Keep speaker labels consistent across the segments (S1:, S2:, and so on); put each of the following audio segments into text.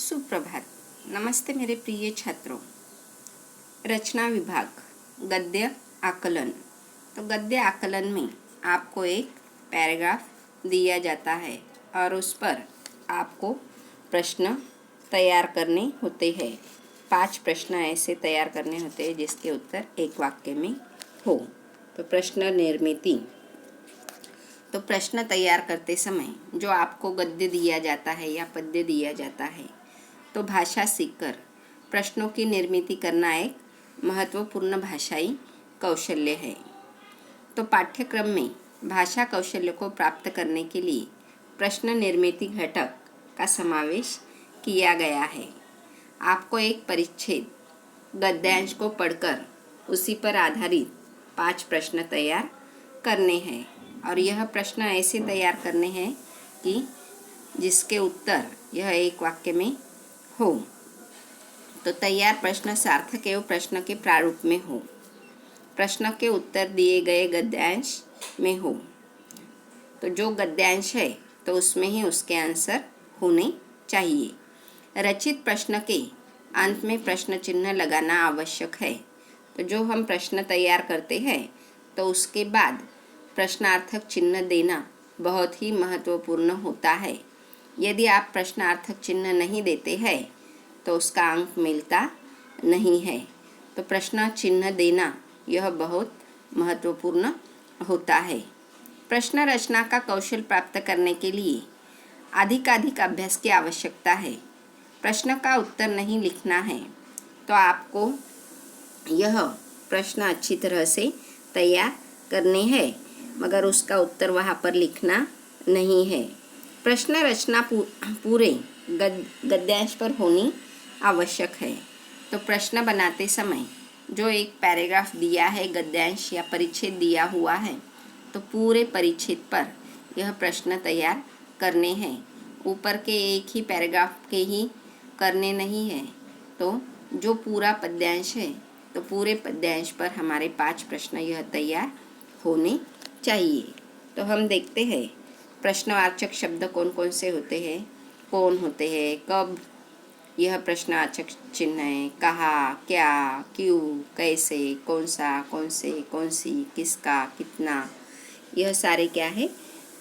S1: सुप्रभात। नमस्ते मेरे प्रिय छात्रों। रचना विभाग गद्य आकलन। तो गद्य आकलन में आपको एक पैराग्राफ दिया जाता है और उस पर आपको प्रश्न तैयार करने होते हैं। 5 प्रश्न ऐसे तैयार करने होते हैं जिसके उत्तर एक वाक्य में हो। तो प्रश्न निर्मिति। तो प्रश्न तैयार करते समय जो आपको गद्य दिया जाता है या पद्य दिया जाता है, तो भाषा सीखकर प्रश्नों की निर्मिति करना एक महत्वपूर्ण भाषाई कौशल्य है। तो पाठ्यक्रम में भाषा कौशल्य को प्राप्त करने के लिए प्रश्न निर्मिति घटक का समावेश किया गया है। आपको एक परिच्छेद गद्यांश को पढ़कर उसी पर आधारित 5 प्रश्न तैयार करने हैं और यह प्रश्न ऐसे तैयार करने हैं कि जिसके उत्तर यह एक वाक्य में हो। तो तैयार प्रश्न सार्थक एवं प्रश्न के प्रारूप में हो। प्रश्न के उत्तर दिए गए गद्यांश में हो। तो जो गद्यांश है तो उसमें ही उसके आंसर होने चाहिए। रचित प्रश्न के अंत में प्रश्न चिन्ह लगाना आवश्यक है। तो जो हम प्रश्न तैयार करते हैं तो उसके बाद प्रश्नार्थक चिन्ह देना बहुत ही महत्वपूर्ण होता है। यदि आप प्रश्नार्थक चिन्ह नहीं देते हैं तो उसका अंक मिलता नहीं है। तो प्रश्न चिन्ह देना यह बहुत महत्वपूर्ण होता है। प्रश्न रचना का कौशल प्राप्त करने के लिए अधिकाधिक अभ्यास की आवश्यकता है। प्रश्न का उत्तर नहीं लिखना है तो आपको यह प्रश्न अच्छी तरह से तैयार करने हैं, मगर उसका उत्तर वहाँ पर लिखना नहीं है। प्रश्न रचना पूरे गद्यांश पर होनी आवश्यक है। तो प्रश्न बनाते समय जो एक पैराग्राफ दिया है, गद्यांश या परिच्छेद दिया हुआ है, तो पूरे परिच्छेद पर यह प्रश्न तैयार करने हैं। ऊपर के एक ही पैराग्राफ के ही करने नहीं हैं। तो जो पूरा पद्यांश है तो पूरे पद्यांश पर हमारे 5 प्रश्न यह तैयार होने चाहिए। तो हम देखते हैं प्रश्नवाचक शब्द कौन कौन से होते हैं, कौन होते हैं, कब यह प्रश्नवाचक चिन्ह है, कहाँ, क्या, क्यों, कैसे, कौन सा, कौन से, कौन सी, किसका, कितना, यह सारे क्या है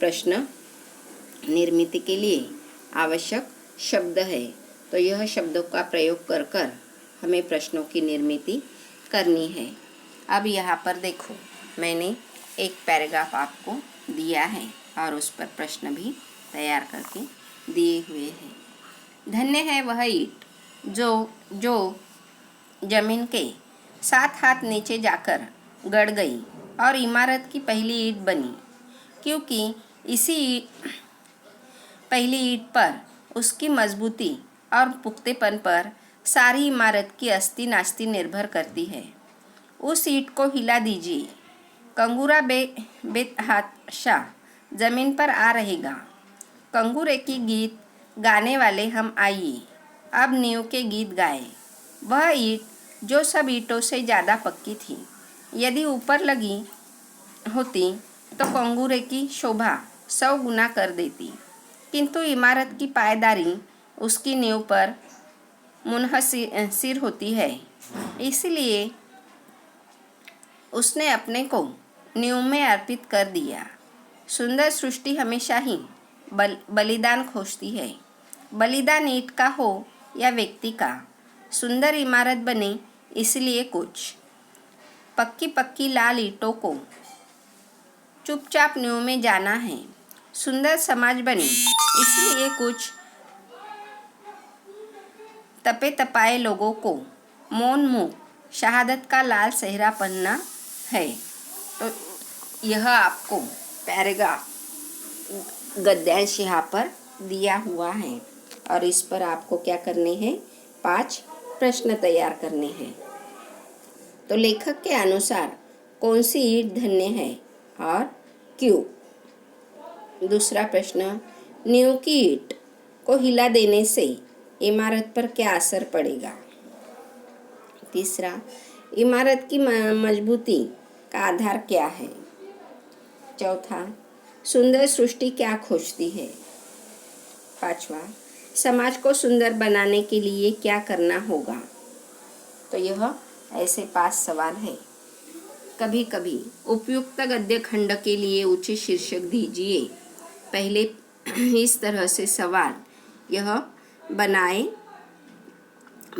S1: प्रश्न निर्मिति के लिए आवश्यक शब्द है। तो यह शब्दों का प्रयोग कर कर हमें प्रश्नों की निर्मिति करनी है। अब यहाँ पर देखो, मैंने एक पैराग्राफ आपको दिया है और उस पर प्रश्न भी तैयार करके दिए हुए हैं। धन्य है वह ईंट जो जमीन के 7 हाथ नीचे जाकर गड़ गई और इमारत की पहली ईंट बनी, क्योंकि इसी पहली ईंट पर उसकी मजबूती और पुख्तेपन पर सारी इमारत की अस्ती नास्ती निर्भर करती है। उस ईंट को हिला दीजिए, कंगूरा बेतहाशा जमीन पर आ रहेगा। कंगूरे की गीत गाने वाले हम आइए, अब नींव के गीत गाए। वह ईंट जो सब ईंटों से ज़्यादा पक्की थी, यदि ऊपर लगी होती तो कंगूरे की शोभा 100 गुना कर देती, किंतु इमारत की पायदारी उसकी नींव पर मुनहसिर होती है, इसलिए उसने अपने को नींव में अर्पित कर दिया। सुंदर सृष्टि हमेशा ही बलिदान खोजती है। बलिदान ईंट का हो या व्यक्ति का, सुंदर इमारत बने इसलिए कुछ पक्की पक्की लाल ईंटों को चुपचाप नींव में जाना है। सुंदर समाज बने इसलिए कुछ तपे तपाए लोगों को मौन मुख शहादत का लाल सेहरा पहनना है। तो यह आपको पैराग्राफ गद्यांश यहाँ पर दिया हुआ है और इस पर आपको क्या करने हैं, 5 प्रश्न तैयार करने हैं। तो लेखक के अनुसार कौन सी ईंट धन्य है और क्यों। दूसरा प्रश्न, नींव की ईंट को हिला देने से इमारत पर क्या असर पड़ेगा। तीसरा, इमारत की मजबूती का आधार क्या है। चौथा, सुंदर सृष्टि क्या खोजती है। 5वां, समाज को सुंदर बनाने के लिए क्या करना होगा? तो यह ऐसे 5 सवाल है। कभी कभी उपयुक्त गद्य खंड के लिए उचित शीर्षक दीजिए। पहले इस तरह से सवाल यह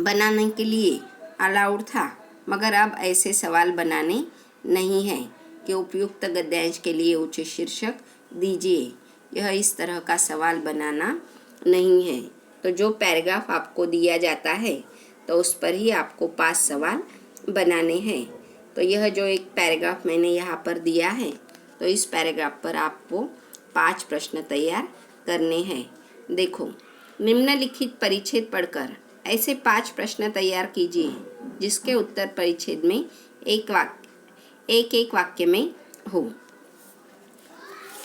S1: बनाने के लिए अलाउड था, मगर अब ऐसे सवाल बनाने नहीं हैं कि उपयुक्त गद्यांश के लिए उचित शीर्षक दीजिए। यह इस तरह का सवाल बनाना नहीं है। तो जो पैराग्राफ आपको दिया जाता है तो उस पर ही आपको 5 सवाल बनाने हैं। तो यह जो एक पैराग्राफ मैंने यहाँ पर दिया है, तो इस पैराग्राफ पर आपको 5 प्रश्न तैयार करने हैं। देखो, निम्नलिखित परिच्छेद पढ़कर ऐसे 5 प्रश्न तैयार कीजिए जिसके उत्तर परिच्छेद में एक वाक्य में हो।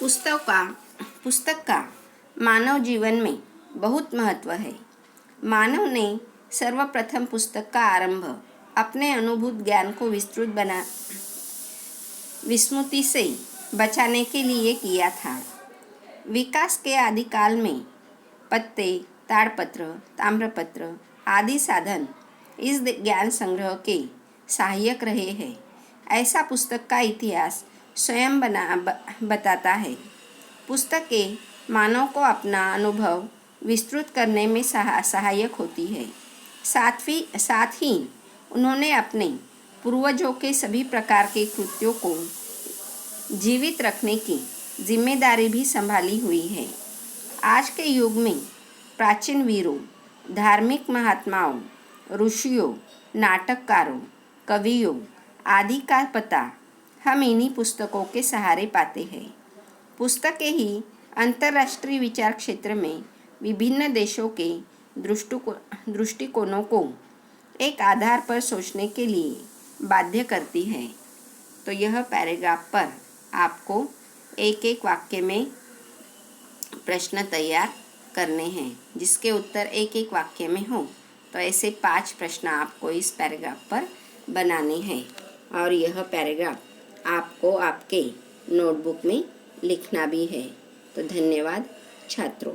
S1: पुस्तक का मानव जीवन में बहुत महत्व है। मानव ने सर्वप्रथम पुस्तक का आरंभ अपने अनुभूत ज्ञान को विस्मृति से बचाने के लिए किया था। विकास के आदिकाल में पत्ते, ताड़पत्र, ताम्रपत्र आदि साधन इस ज्ञान संग्रह के सहायक रहे हैं। ऐसा पुस्तक का इतिहास स्वयं बताता है। पुस्तकें मानव को अपना अनुभव विस्तृत करने में सहायक होती है। साथ ही उन्होंने अपने पूर्वजों के सभी प्रकार के कृत्यों को जीवित रखने की जिम्मेदारी भी संभाली हुई है। आज के युग में प्राचीन वीरों, धार्मिक महात्माओं, ऋषियों, नाटककारों, कवियों आदि का पता हम इन्हीं पुस्तकों के सहारे पाते हैं। पुस्तकें ही अंतर्राष्ट्रीय विचार क्षेत्र में विभिन्न देशों के दृष्टिकोणों को एक आधार पर सोचने के लिए बाध्य करती है। तो यह पैराग्राफ पर आपको एक वाक्य में प्रश्न तैयार करने हैं जिसके उत्तर एक वाक्य में हो। तो ऐसे 5 प्रश्न आपको इस पैराग्राफ पर बनाने हैं और यह पैराग्राफ आपको आपके नोटबुक में लिखना भी है। तो धन्यवाद छात्रों।